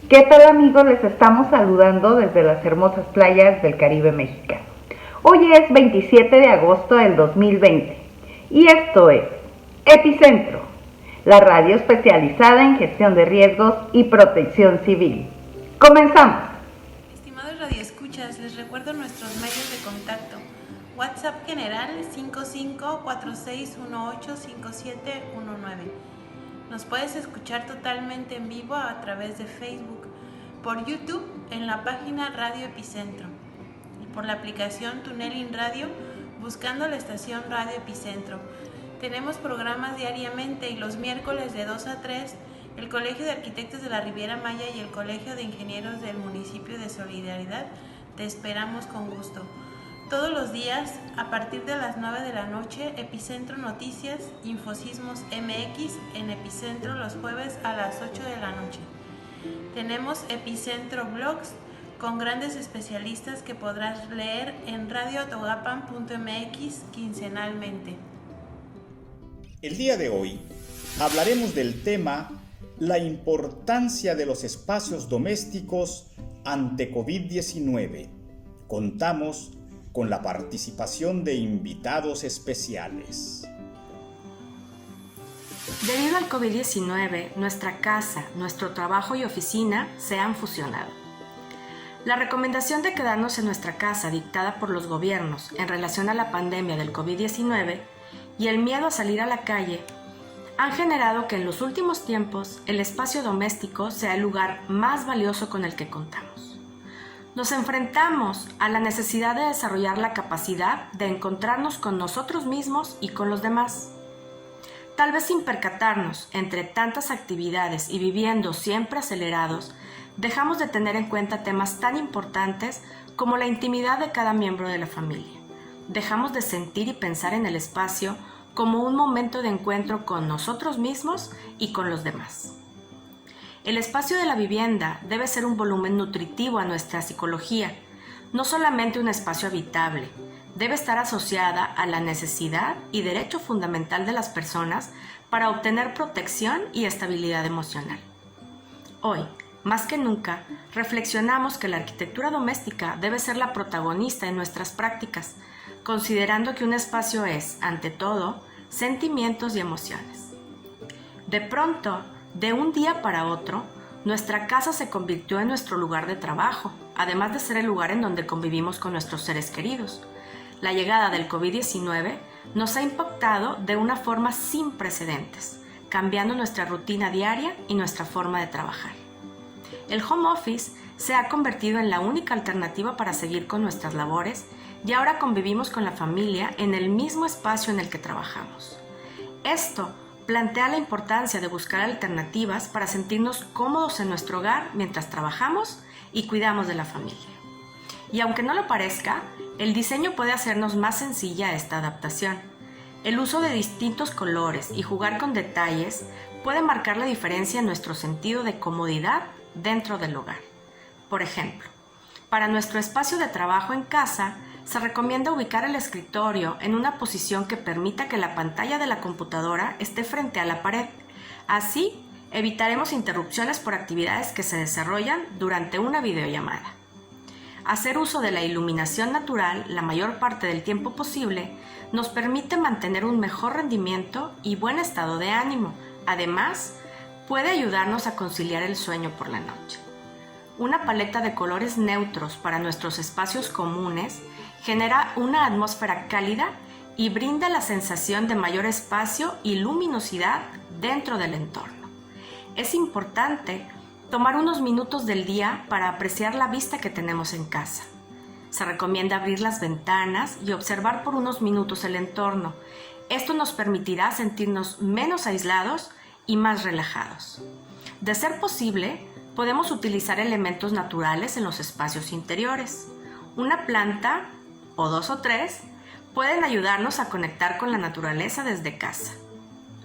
¿Qué tal, amigos? Les estamos saludando desde las hermosas playas del Caribe mexicano. Hoy es 27 de agosto del 2020 y esto es Epicentro, la radio especializada en gestión de riesgos y protección civil. ¡Comenzamos! Estimados radioescuchas, les recuerdo nuestros medios de contacto. WhatsApp general 5546185719. Nos puedes escuchar totalmente en vivo a través de Facebook, por YouTube en la página Radio Epicentro y por la aplicación Tuneling Radio buscando la estación Radio Epicentro. Tenemos programas diariamente y los miércoles de 2 a 3 el Colegio de Arquitectos de la Riviera Maya y el Colegio de Ingenieros del Municipio de Solidaridad te esperamos con gusto. Todos los días, a partir de las 9 de la noche, Epicentro Noticias, Infosismos MX en Epicentro los jueves a las 8 de la noche. Tenemos Epicentro Blogs con grandes especialistas que podrás leer en radiotogapan.mx quincenalmente. El día de hoy hablaremos del tema la importancia de los espacios domésticos ante COVID-19. Contamos con la participación de invitados especiales. Debido al COVID-19, nuestra casa, nuestro trabajo y oficina se han fusionado. La recomendación de quedarnos en nuestra casa dictada por los gobiernos en relación a la pandemia del COVID-19 y el miedo a salir a la calle han generado que en los últimos tiempos el espacio doméstico sea el lugar más valioso con el que contamos. Nos enfrentamos a la necesidad de desarrollar la capacidad de encontrarnos con nosotros mismos y con los demás. Tal vez sin percatarnos, entre tantas actividades y viviendo siempre acelerados, dejamos de tener en cuenta temas tan importantes como la intimidad de cada miembro de la familia. Dejamos de sentir y pensar en el espacio como un momento de encuentro con nosotros mismos y con los demás. El espacio de la vivienda debe ser un volumen nutritivo a nuestra psicología, no solamente un espacio habitable. Debe estar asociada a la necesidad y derecho fundamental de las personas para obtener protección y estabilidad emocional. Hoy, más que nunca, reflexionamos que la arquitectura doméstica debe ser la protagonista en nuestras prácticas, considerando que un espacio es, ante todo, sentimientos y emociones. De pronto, de un día para otro, nuestra casa se convirtió en nuestro lugar de trabajo, además de ser el lugar en donde convivimos con nuestros seres queridos. La llegada del COVID-19 nos ha impactado de una forma sin precedentes, cambiando nuestra rutina diaria y nuestra forma de trabajar. El home office se ha convertido en la única alternativa para seguir con nuestras labores y ahora convivimos con la familia en el mismo espacio en el que trabajamos. Esto plantea la importancia de buscar alternativas para sentirnos cómodos en nuestro hogar mientras trabajamos y cuidamos de la familia. Y aunque no lo parezca, el diseño puede hacernos más sencilla esta adaptación. El uso de distintos colores y jugar con detalles puede marcar la diferencia en nuestro sentido de comodidad dentro del hogar. Por ejemplo, para nuestro espacio de trabajo en casa, se recomienda ubicar el escritorio en una posición que permita que la pantalla de la computadora esté frente a la pared. Así, evitaremos interrupciones por actividades que se desarrollan durante una videollamada. Hacer uso de la iluminación natural la mayor parte del tiempo posible nos permite mantener un mejor rendimiento y buen estado de ánimo. Además, puede ayudarnos a conciliar el sueño por la noche. Una paleta de colores neutros para nuestros espacios comunes genera una atmósfera cálida y brinda la sensación de mayor espacio y luminosidad dentro del entorno. Es importante tomar unos minutos del día para apreciar la vista que tenemos en casa. Se recomienda abrir las ventanas y observar por unos minutos el entorno. Esto nos permitirá sentirnos menos aislados y más relajados. De ser posible, podemos utilizar elementos naturales en los espacios interiores. Una planta, o 2 o 3, pueden ayudarnos a conectar con la naturaleza desde casa.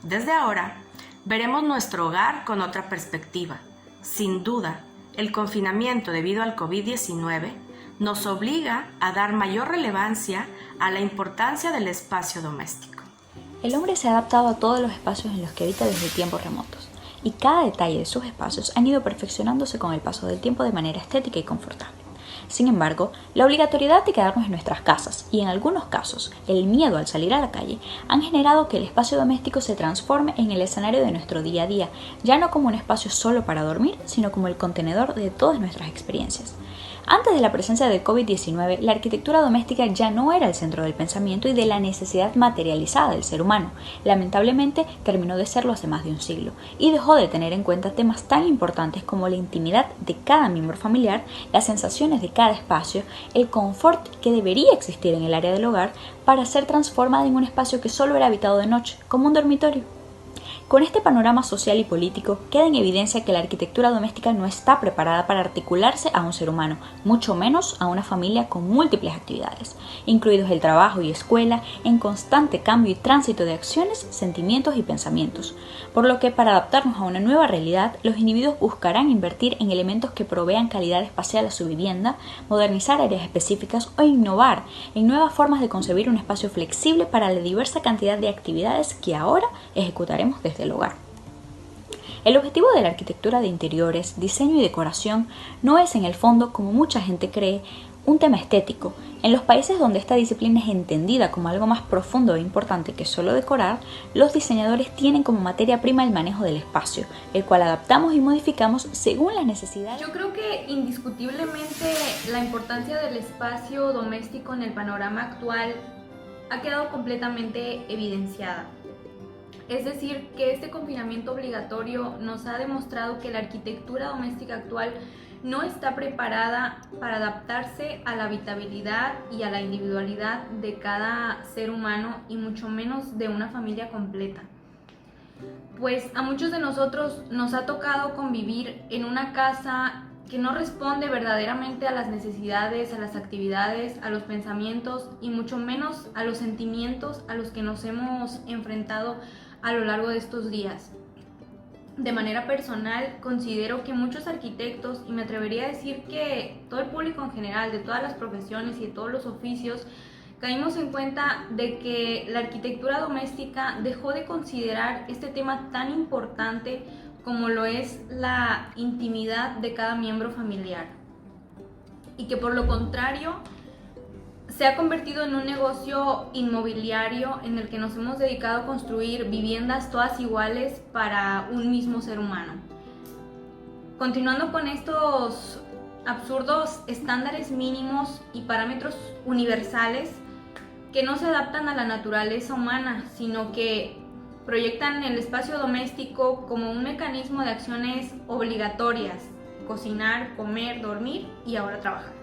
Desde ahora, veremos nuestro hogar con otra perspectiva. Sin duda, el confinamiento debido al COVID-19 nos obliga a dar mayor relevancia a la importancia del espacio doméstico. El hombre se ha adaptado a todos los espacios en los que habita desde tiempos remotos. y cada detalle de sus espacios han ido perfeccionándose con el paso del tiempo de manera estética y confortable. Sin embargo, la obligatoriedad de quedarnos en nuestras casas y en algunos casos el miedo al salir a la calle han generado que el espacio doméstico se transforme en el escenario de nuestro día a día, ya no como un espacio solo para dormir, sino como el contenedor de todas nuestras experiencias. Antes de la presencia del COVID-19, la arquitectura doméstica ya no era el centro del pensamiento y de la necesidad materializada del ser humano. Lamentablemente, terminó de serlo hace más de un siglo y dejó de tener en cuenta temas tan importantes como la intimidad de cada miembro familiar, las sensaciones de cada espacio, el confort que debería existir en el área del hogar para ser transformada en un espacio que solo era habitado de noche, como un dormitorio. Con este panorama social y político, queda en evidencia que la arquitectura doméstica no está preparada para articularse a un ser humano, mucho menos a una familia con múltiples actividades, incluidos el trabajo y escuela, en constante cambio y tránsito de acciones, sentimientos y pensamientos. Por lo que, para adaptarnos a una nueva realidad, los individuos buscarán invertir en elementos que provean calidad espacial a su vivienda, modernizar áreas específicas o innovar en nuevas formas de concebir un espacio flexible para la diversa cantidad de actividades que ahora ejecutaremos desde el hogar. El objetivo de la arquitectura de interiores, diseño y decoración no es en el fondo, como mucha gente cree, un tema estético. En los países donde esta disciplina es entendida como algo más profundo e importante que solo decorar, los diseñadores tienen como materia prima el manejo del espacio, el cual adaptamos y modificamos según las necesidades. Yo creo que indiscutiblemente la importancia del espacio doméstico en el panorama actual ha quedado completamente evidenciada. Es decir, que este confinamiento obligatorio nos ha demostrado que la arquitectura doméstica actual no está preparada para adaptarse a la habitabilidad y a la individualidad de cada ser humano y mucho menos de una familia completa. Pues a muchos de nosotros nos ha tocado convivir en una casa que no responde verdaderamente a las necesidades, a las actividades, a los pensamientos y mucho menos a los sentimientos a los que nos hemos enfrentado a lo largo de estos días. De manera personal, considero que muchos arquitectos, y me atrevería a decir que todo el público en general, de todas las profesiones y de todos los oficios, caímos en cuenta de que la arquitectura doméstica dejó de considerar este tema tan importante como lo es la intimidad de cada miembro familiar. Y que por lo contrario, se ha convertido en un negocio inmobiliario en el que nos hemos dedicado a construir viviendas todas iguales para un mismo ser humano. Continuando con estos absurdos estándares mínimos y parámetros universales que no se adaptan a la naturaleza humana, sino que proyectan el espacio doméstico como un mecanismo de acciones obligatorias: cocinar, comer, dormir y ahora trabajar.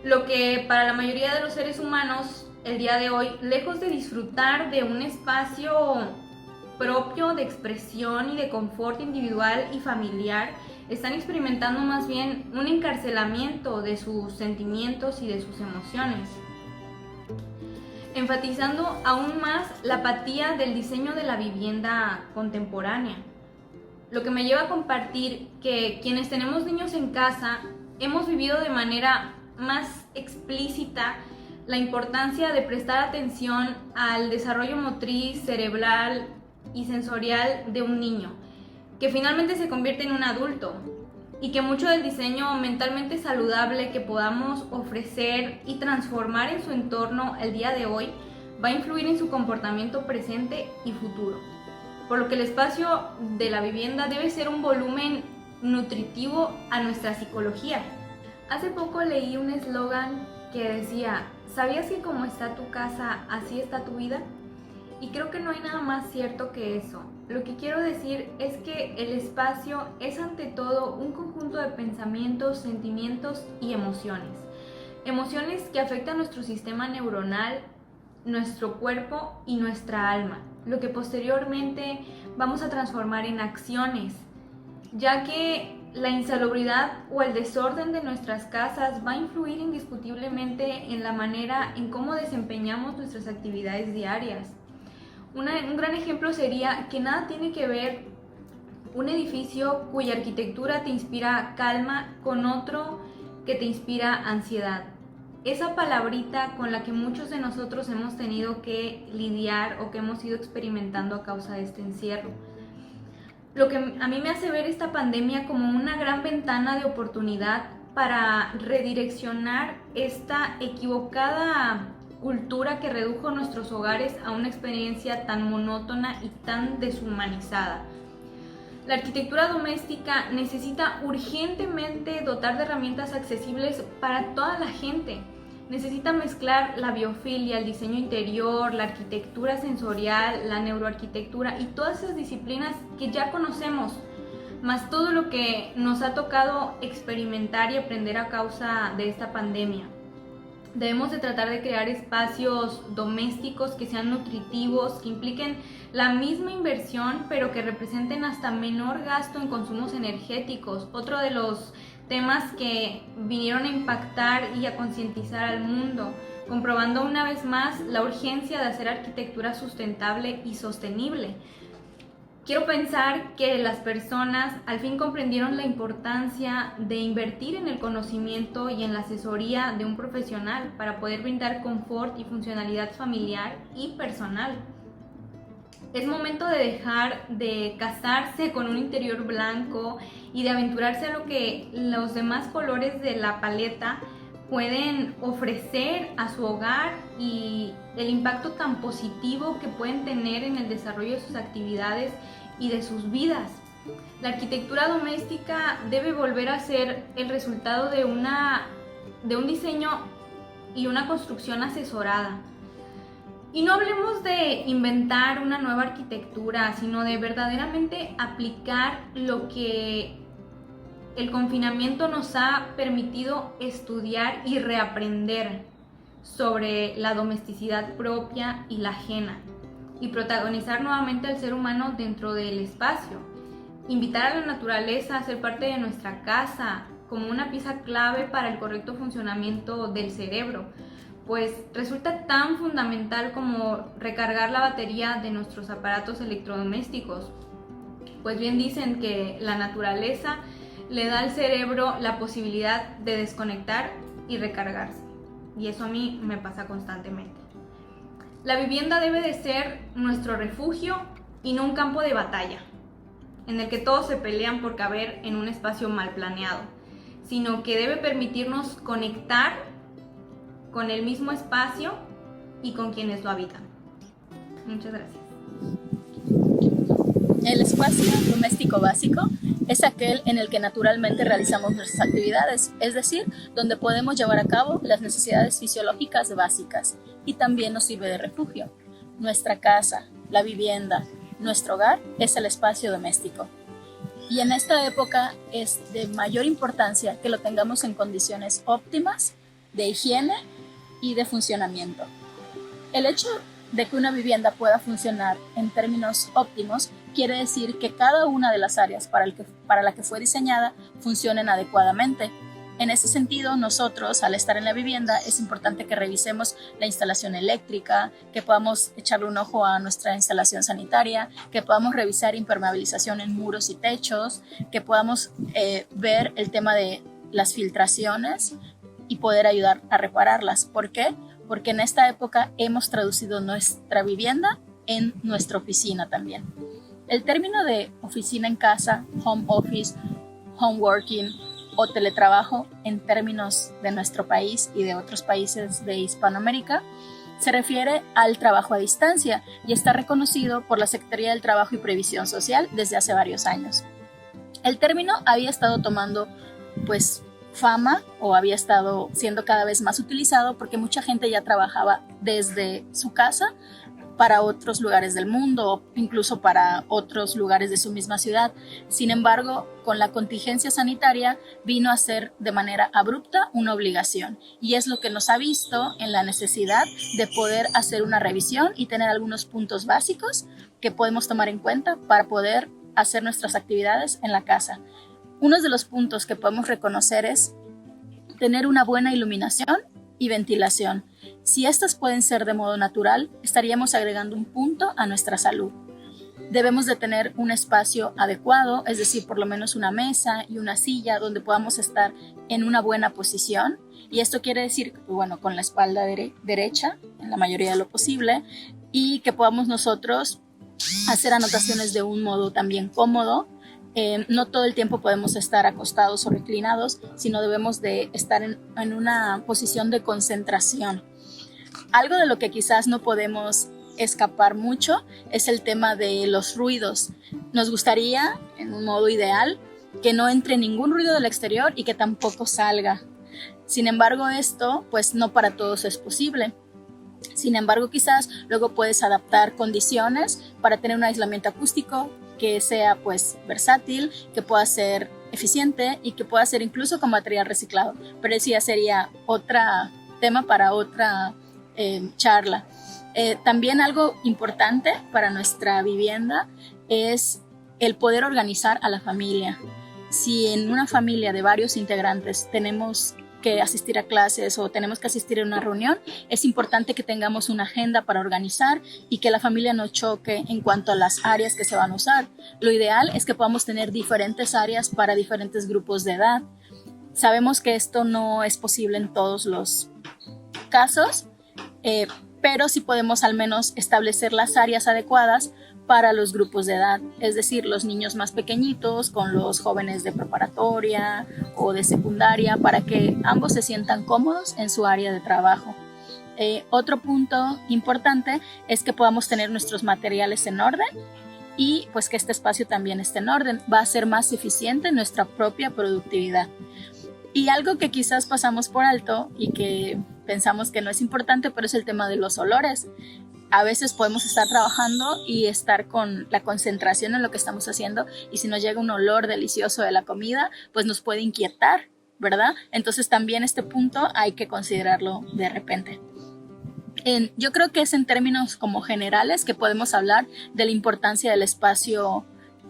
Lo que para la mayoría de los seres humanos el día de hoy, lejos de disfrutar de un espacio propio de expresión y de confort individual y familiar, están experimentando más bien un encarcelamiento de sus sentimientos y de sus emociones, enfatizando aún más la apatía del diseño de la vivienda contemporánea. Lo que me lleva a compartir que quienes tenemos niños en casa hemos vivido de manera más explícita la importancia de prestar atención al desarrollo motriz, cerebral y sensorial de un niño, que finalmente se convierte en un adulto, y que mucho del diseño mentalmente saludable que podamos ofrecer y transformar en su entorno el día de hoy va a influir en su comportamiento presente y futuro. Por lo que el espacio de la vivienda debe ser un volumen nutritivo a nuestra psicología. Hace poco leí un eslogan que decía: ¿sabías que como está tu casa, así está tu vida? Y creo que no hay nada más cierto que eso. Lo que quiero decir es que el espacio es ante todo un conjunto de pensamientos, sentimientos y emociones. Emociones que afectan nuestro sistema neuronal, nuestro cuerpo y nuestra alma, lo que posteriormente vamos a transformar en acciones, ya que la insalubridad o el desorden de nuestras casas va a influir indiscutiblemente en la manera en cómo desempeñamos nuestras actividades diarias. Un gran ejemplo sería que nada tiene que ver un edificio cuya arquitectura te inspira calma con otro que te inspira ansiedad. Esa palabrita con la que muchos de nosotros hemos tenido que lidiar o que hemos ido experimentando a causa de este encierro. lo que a mí me hace ver esta pandemia como una gran ventana de oportunidad para redireccionar esta equivocada cultura que redujo nuestros hogares a una experiencia tan monótona y tan deshumanizada. La arquitectura doméstica necesita urgentemente dotar de herramientas accesibles para toda la gente. Necesita mezclar la biofilia, el diseño interior, la arquitectura sensorial, la neuroarquitectura y todas esas disciplinas que ya conocemos, más todo lo que nos ha tocado experimentar y aprender a causa de esta pandemia. Debemos de tratar de crear espacios domésticos que sean nutritivos, que impliquen la misma inversión, pero que representen hasta menor gasto en consumos energéticos. Otro de los temas que vinieron a impactar y a concientizar al mundo, comprobando una vez más la urgencia de hacer arquitectura sustentable y sostenible. Quiero pensar que las personas al fin comprendieron la importancia de invertir en el conocimiento y en la asesoría de un profesional para poder brindar confort y funcionalidad familiar y personal. Es momento de dejar de casarse con un interior blanco y de aventurarse a lo que los demás colores de la paleta pueden ofrecer a su hogar y el impacto tan positivo que pueden tener en el desarrollo de sus actividades y de sus vidas. La arquitectura doméstica debe volver a ser el resultado de un diseño y una construcción asesorada. Y no hablemos de inventar una nueva arquitectura, sino de verdaderamente aplicar lo que el confinamiento nos ha permitido estudiar y reaprender sobre la domesticidad propia y la ajena, y protagonizar nuevamente al ser humano dentro del espacio. Invitar a la naturaleza a ser parte de nuestra casa como una pieza clave para el correcto funcionamiento del cerebro, pues resulta tan fundamental como recargar la batería de nuestros aparatos electrodomésticos. Pues bien dicen que la naturaleza le da al cerebro la posibilidad de desconectar y recargarse, y eso a mí me pasa constantemente. La vivienda debe de ser nuestro refugio y no un campo de batalla, en el que todos se pelean por caber en un espacio mal planeado, sino que debe permitirnos conectar con el mismo espacio y con quienes lo habitan. Muchas gracias. El espacio doméstico básico es aquel en el que naturalmente realizamos nuestras actividades, es decir, donde podemos llevar a cabo las necesidades fisiológicas básicas, y también nos sirve de refugio. Nuestra casa, la vivienda, nuestro hogar es el espacio doméstico. Y en esta época es de mayor importancia que lo tengamos en condiciones óptimas de higiene y de funcionamiento. El hecho de que una vivienda pueda funcionar en términos óptimos quiere decir que cada una de las áreas para la que fue diseñada funcionen adecuadamente. En ese sentido, nosotros, al estar en la vivienda, es importante que revisemos la instalación eléctrica, que podamos echarle un ojo a nuestra instalación sanitaria, que podamos revisar impermeabilización en muros y techos, que podamos ver el tema de las filtraciones y poder ayudar a repararlas. ¿Por qué? Porque en esta época hemos traducido nuestra vivienda en nuestra oficina también. El término de oficina en casa, home office, home working o teletrabajo en términos de nuestro país y de otros países de Hispanoamérica se refiere al trabajo a distancia y está reconocido por la Secretaría del Trabajo y Previsión Social desde hace varios años. El término había estado tomando fama o había estado siendo cada vez más utilizado porque mucha gente ya trabajaba desde su casa para otros lugares del mundo o incluso para otros lugares de su misma ciudad. Sin embargo, con la contingencia sanitaria vino a ser de manera abrupta una obligación, y es lo que nos ha visto en la necesidad de poder hacer una revisión y tener algunos puntos básicos que podemos tomar en cuenta para poder hacer nuestras actividades en la casa. Uno de los puntos que podemos reconocer es tener una buena iluminación y ventilación. Si estas pueden ser de modo natural, estaríamos agregando un punto a nuestra salud. Debemos de tener un espacio adecuado, es decir, por lo menos una mesa y una silla donde podamos estar en una buena posición. Y esto quiere decir, con la espalda derecha, en la mayoría de lo posible, y que podamos nosotros hacer anotaciones de un modo también cómodo. No todo el tiempo podemos estar acostados o reclinados, sino debemos de estar en una posición de concentración. Algo de lo que quizás no podemos escapar mucho es el tema de los ruidos. Nos gustaría, en un modo ideal, que no entre ningún ruido del exterior y que tampoco salga. Sin embargo, esto pues no para todos es posible. Sin embargo, quizás luego puedes adaptar condiciones para tener un aislamiento acústico que sea pues versátil, que pueda ser eficiente y que pueda ser incluso con material reciclado. Pero eso ya sería otro tema para otra charla. También algo importante para nuestra vivienda es el poder organizar a la familia. Si en una familia de varios integrantes tenemos que asistir a clases o tenemos que asistir a una reunión, es importante que tengamos una agenda para organizar y que la familia no choque en cuanto a las áreas que se van a usar. Lo ideal es que podamos tener diferentes áreas para diferentes grupos de edad. Sabemos que esto no es posible en todos los casos, pero sí podemos al menos establecer las áreas adecuadas para los grupos de edad, es decir, los niños más pequeñitos con los jóvenes de preparatoria o de secundaria, para que ambos se sientan cómodos en su área de trabajo. Otro punto importante es que podamos tener nuestros materiales en orden y pues que este espacio también esté en orden. Va a ser más eficiente nuestra propia productividad. Y algo que quizás pasamos por alto y que pensamos que no es importante, pero es el tema de los olores. A veces podemos estar trabajando y estar con la concentración en lo que estamos haciendo, y si nos llega un olor delicioso de la comida, pues nos puede inquietar, ¿verdad? Entonces también este punto hay que considerarlo de repente. Yo creo que es en términos como generales que podemos hablar de la importancia del espacio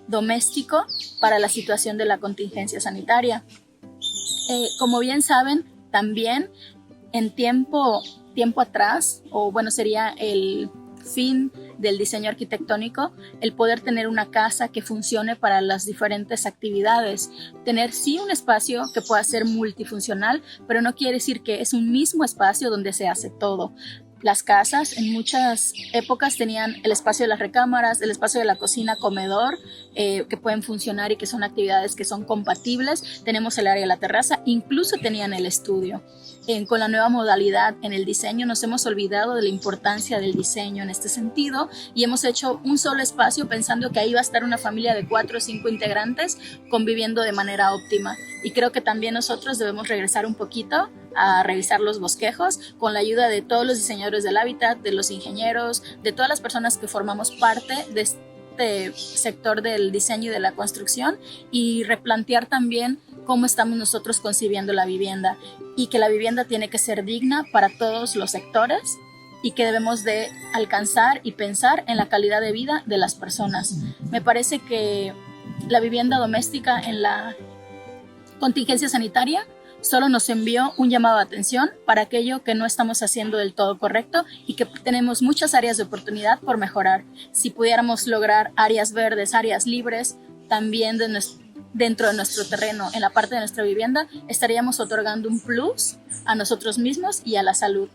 doméstico para la situación de la contingencia sanitaria. Como bien saben, también en tiempo atrás, o bueno, sería el fin del diseño arquitectónico, el poder tener una casa que funcione para las diferentes actividades. Tener sí un espacio que pueda ser multifuncional, pero no quiere decir que es un mismo espacio donde se hace todo. Las casas en muchas épocas tenían el espacio de las recámaras, el espacio de la cocina, comedor, que pueden funcionar y que son actividades que son compatibles. Tenemos el área de la terraza, incluso tenían el estudio. Con la nueva modalidad en el diseño nos hemos olvidado de la importancia del diseño en este sentido y hemos hecho un solo espacio pensando que ahí va a estar una familia de 4 o 5 integrantes conviviendo de manera óptima. Y creo que también nosotros debemos regresar un poquito a revisar los bosquejos con la ayuda de todos los diseñadores del hábitat, de los ingenieros, de todas las personas que formamos parte de este sector del diseño y de la construcción, y replantear también cómo estamos nosotros concibiendo la vivienda, y que la vivienda tiene que ser digna para todos los sectores y que debemos de alcanzar y pensar en la calidad de vida de las personas. Me parece que la vivienda doméstica en la contingencia sanitaria solo nos envió un llamado de atención para aquello que no estamos haciendo del todo correcto y que tenemos muchas áreas de oportunidad por mejorar. Si pudiéramos lograr áreas verdes, áreas libres, también dentro de nuestro terreno, en la parte de nuestra vivienda, estaríamos otorgando un plus a nosotros mismos y a la salud.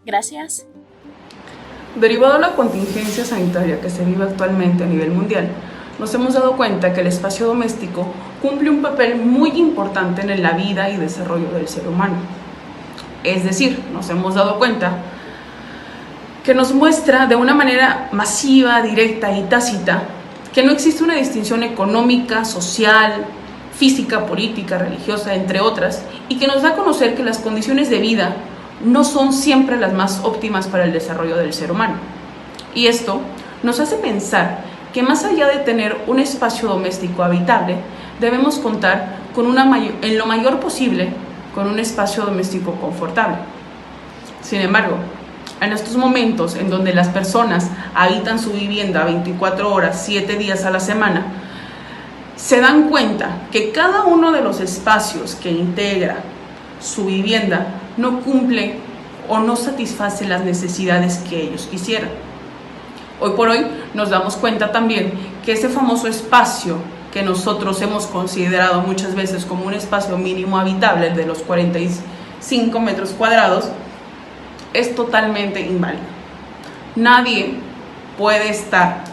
Gracias. Derivado de la contingencia sanitaria que se vive actualmente a nivel mundial, nos hemos dado cuenta que el espacio doméstico cumple un papel muy importante en la vida y desarrollo del ser humano. Es decir, nos hemos dado cuenta que nos muestra de una manera masiva, directa y tácita que no existe una distinción económica, social, física, política, religiosa, entre otras, y que nos da a conocer que las condiciones de vida no son siempre las más óptimas para el desarrollo del ser humano. Y esto nos hace pensar que más allá de tener un espacio doméstico habitable, debemos contar con en lo mayor posible con un espacio doméstico confortable. Sin embargo, en estos momentos en donde las personas habitan su vivienda 24 horas, 7 días a la semana, se dan cuenta que cada uno de los espacios que integra su vivienda no cumple o no satisface las necesidades que ellos quisieran. Hoy por hoy nos damos cuenta también que ese famoso espacio que nosotros hemos considerado muchas veces como un espacio mínimo habitable, el de los 45 metros cuadrados, es totalmente inválido. Nadie puede estar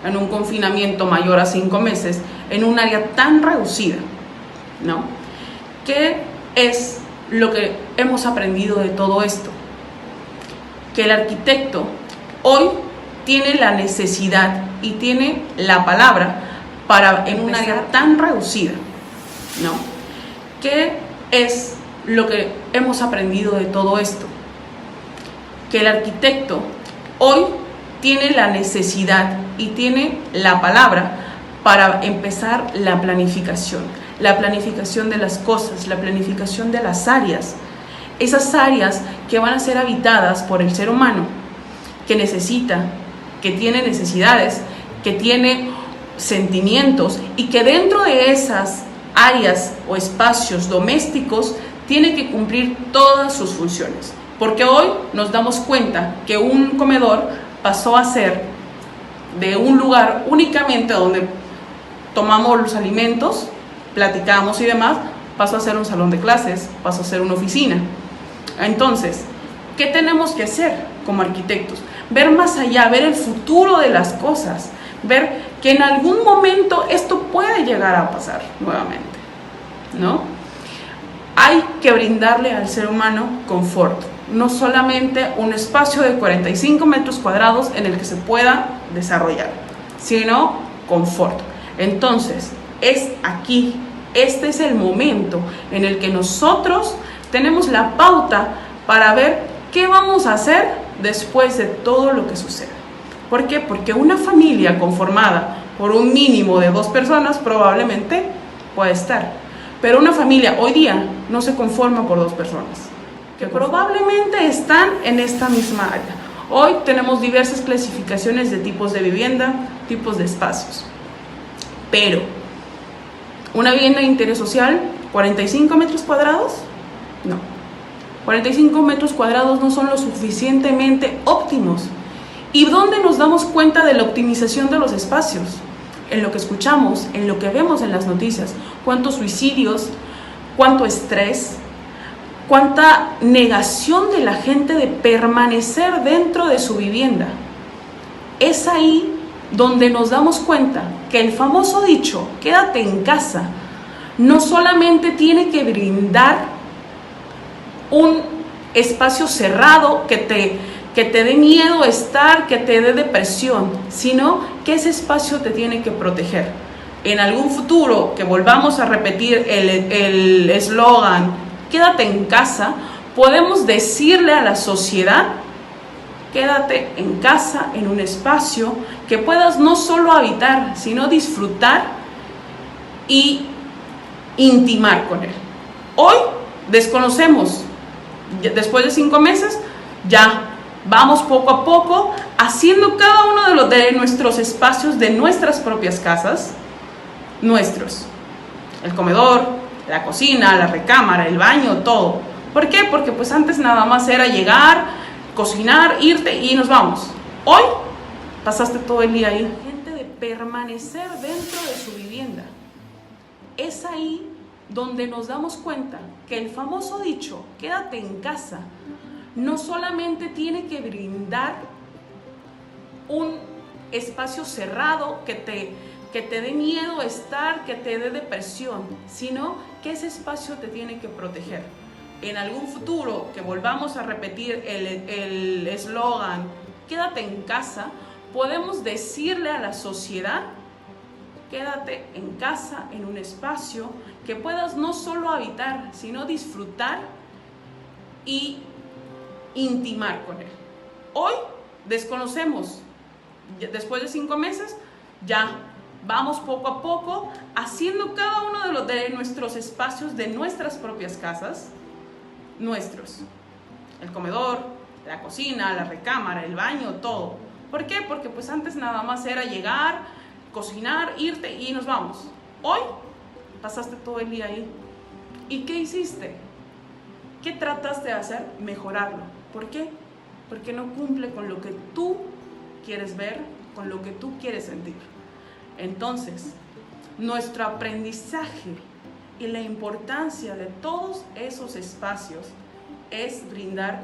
en un confinamiento mayor a 5 meses en un área tan reducida, ¿no? ¿Qué es lo que hemos aprendido de todo esto? Que el arquitecto hoy tiene la necesidad y tiene la palabra para en un área tan reducida, ¿no? ¿Qué es lo que hemos aprendido de todo esto? Que el arquitecto hoy tiene la necesidad y tiene la palabra para empezar la planificación de las cosas, la planificación de las áreas, esas áreas que van a ser habitadas por el ser humano, que necesita, que tiene necesidades, que tiene sentimientos y que dentro de esas áreas o espacios domésticos tiene que cumplir todas sus funciones. Porque hoy nos damos cuenta que un comedor pasó a ser de un lugar únicamente donde tomamos los alimentos, platicamos y demás, pasó a ser un salón de clases, pasó a ser una oficina. Entonces, ¿qué tenemos que hacer como arquitectos? Ver más allá, ver el futuro de las cosas, ver que en algún momento esto puede llegar a pasar nuevamente, ¿no? Hay que brindarle al ser humano confort, no solamente un espacio de 45 metros cuadrados en el que se pueda desarrollar, sino confort. Entonces, es aquí, este es el momento en el que nosotros tenemos la pauta para ver qué vamos a hacer después de todo lo que suceda. ¿Por qué? Porque una familia conformada por un mínimo de 2 personas probablemente puede estar, pero una familia hoy día no se conforma por 2 personas, que probablemente están en esta misma área. Hoy tenemos diversas clasificaciones de tipos de vivienda, tipos de espacios, pero una vivienda de interés social, 45 metros cuadrados, no. 45 metros cuadrados no son lo suficientemente óptimos. ¿Y dónde nos damos cuenta de la optimización de los espacios? En lo que escuchamos, en lo que vemos en las noticias. ¿Cuántos suicidios? ¿Cuánto estrés? ¿Cuánta negación de la gente de permanecer dentro de su vivienda? Es ahí donde nos damos cuenta que el famoso dicho, quédate en casa, no solamente tiene que brindar un espacio cerrado que te dé miedo estar, que te dé depresión, sino que ese espacio te tiene que proteger. En algún futuro que volvamos a repetir el eslogan, quédate en casa, podemos decirle a la sociedad, quédate en casa, en un espacio que puedas no solo habitar, sino disfrutar y intimar con él. Hoy desconocemos, después de 5 meses, ya vamos poco a poco haciendo cada uno de nuestros espacios, de nuestras propias casas, nuestros. El comedor, la cocina, la recámara, el baño, todo. ¿Por qué? Porque pues antes nada más era llegar, cocinar, irte y nos vamos. Hoy pasaste todo el día ahí. Gente de permanecer dentro de su vivienda. Es ahí donde nos damos cuenta que el famoso dicho, quédate en casa, no solamente tiene que brindar un espacio cerrado que te dé miedo estar, que te dé depresión, sino que ese espacio te tiene que proteger. En algún futuro que volvamos a repetir el eslogan, quédate en casa, podemos decirle a la sociedad, quédate en casa, en un espacio que puedas no solo habitar, sino disfrutar y intimar con él. Hoy desconocemos, después de 5 meses, ya vamos poco a poco haciendo cada uno de nuestros espacios, de nuestras propias casas, nuestros. El comedor, la cocina, la recámara, el baño, todo. ¿Por qué? Porque pues antes nada más era llegar, cocinar, irte y nos vamos. Hoy pasaste todo el día ahí. ¿Y qué hiciste? ¿Qué trataste de hacer? Mejorarlo. ¿Por qué? Porque no cumple con lo que tú quieres ver, con lo que tú quieres sentir. Entonces, nuestro aprendizaje y la importancia de todos esos espacios es brindar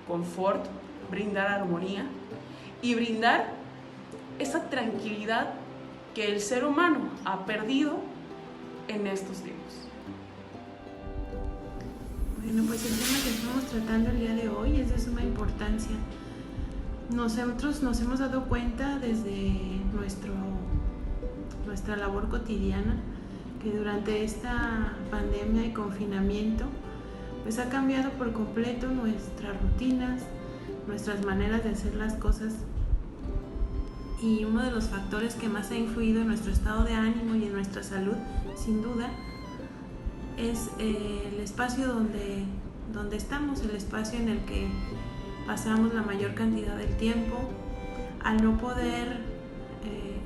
confort, brindar armonía y brindar esa tranquilidad que el ser humano ha perdido en estos tiempos. Bueno, pues el tema que estamos tratando el día de hoy es de suma importancia. Nosotros nos hemos dado cuenta desde nuestra labor cotidiana que durante esta pandemia y confinamiento pues ha cambiado por completo nuestras rutinas, nuestras maneras de hacer las cosas, y uno de los factores que más ha influido en nuestro estado de ánimo y en nuestra salud, sin duda, es el espacio donde estamos, el espacio en el que pasamos la mayor cantidad del tiempo. Al no poder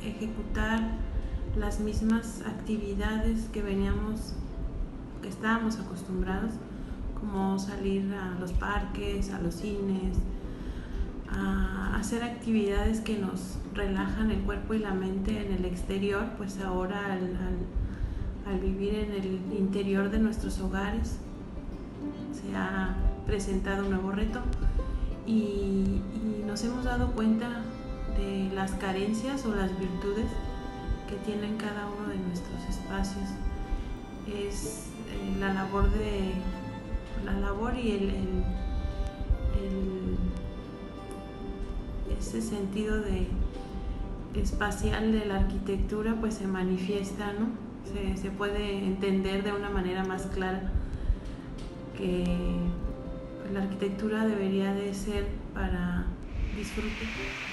ejecutar las mismas actividades que estábamos acostumbrados, como salir a los parques, a los cines, a hacer actividades que nos relajan el cuerpo y la mente en el exterior, pues ahora al vivir en el interior de nuestros hogares se ha presentado un nuevo reto y nos hemos dado cuenta de las carencias o las virtudes que tienen cada uno de nuestros espacios. Es la labor y ese sentido de espacial de la arquitectura pues se manifiesta, ¿no? Se puede entender de una manera más clara que la arquitectura debería de ser para disfrute.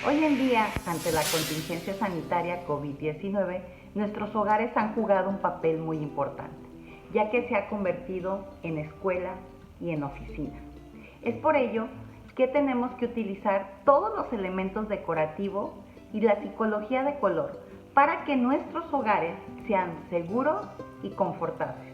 Hoy en día, ante la contingencia sanitaria COVID-19, nuestros hogares han jugado un papel muy importante, ya que se ha convertido en escuela y en oficina. Es por ello que tenemos que utilizar todos los elementos decorativos y la psicología de color para que nuestros hogares sean seguros y confortables.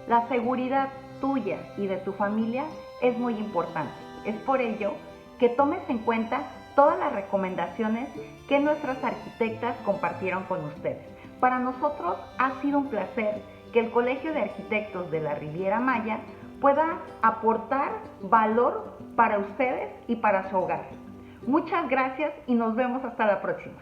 La seguridad tuya y de tu familia es muy importante. Es por ello que tomes en cuenta todas las recomendaciones que nuestras arquitectas compartieron con ustedes. Para nosotros ha sido un placer que el Colegio de Arquitectos de la Riviera Maya pueda aportar valor para ustedes y para su hogar. Muchas gracias y nos vemos hasta la próxima.